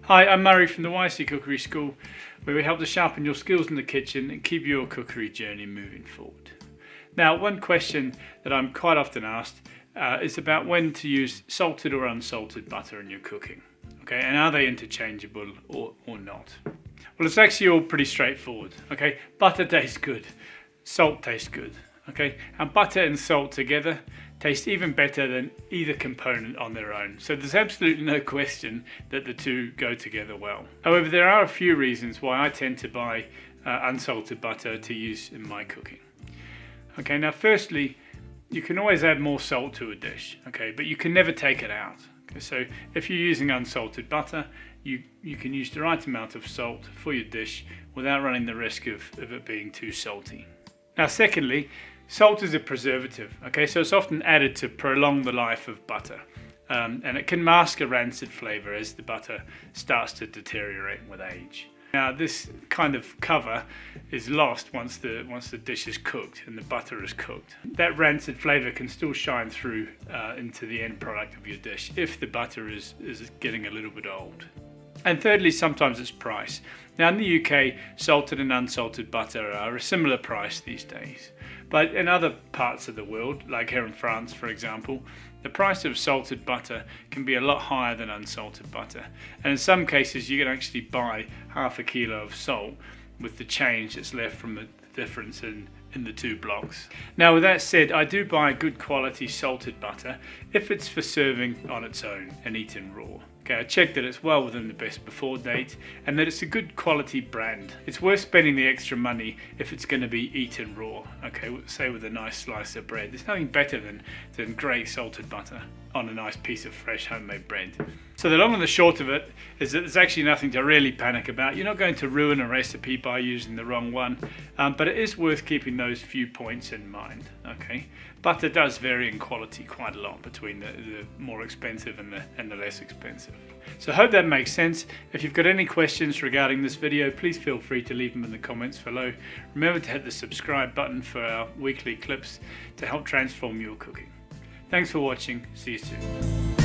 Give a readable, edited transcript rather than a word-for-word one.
Hi, I'm Murray from the YSE Cookery School, where we help to sharpen your skills in the kitchen and keep your cookery journey moving forward. Now, one question that I'm quite often asked is about when to use salted or unsalted butter in your cooking. Okay, and are they interchangeable or not? Well, it's actually all pretty straightforward. Okay, butter tastes good, salt tastes good. Okay, and butter and salt together taste even better than either component on their own. So there's absolutely no question that the two go together well. However, there are a few reasons why I tend to buy unsalted butter to use in my cooking. Okay, now firstly, you can always add more salt to a dish, okay, but you can never take it out. Okay, so if you're using unsalted butter, you can use the right amount of salt for your dish without running the risk of it being too salty. Now secondly, salt is a preservative, okay, so it's often added to prolong the life of butter, and it can mask a rancid flavour as the butter starts to deteriorate with age. Now this kind of cover is lost once the dish is cooked and the butter is cooked. That rancid flavour can still shine through into the end product of your dish if the butter is getting a little bit old. And thirdly, sometimes it's price. Now in the UK, salted and unsalted butter are a similar price these days. But in other parts of the world, like here in France for example, the price of salted butter can be a lot higher than unsalted butter. And in some cases you can actually buy half a kilo of salt with the change that's left from the difference in the two blocks. Now with that said, I do buy good quality salted butter if it's for serving on its own and eaten raw. Okay, I check that it's well within the best before date and that it's a good quality brand. It's worth spending the extra money if it's going to be eaten raw, okay, say with a nice slice of bread. There's nothing better than great salted butter on a nice piece of fresh homemade bread. So the long and the short of it is that there's actually nothing to really panic about. You're not going to ruin a recipe by using the wrong one, but it is worth keeping those few points in mind, okay? Butter does vary in quality quite a lot between the more expensive and the less expensive. So I hope that makes sense. If you've got any questions regarding this video, please feel free to leave them in the comments below. Remember to hit the subscribe button for our weekly clips to help transform your cooking. Thanks for watching. See you soon.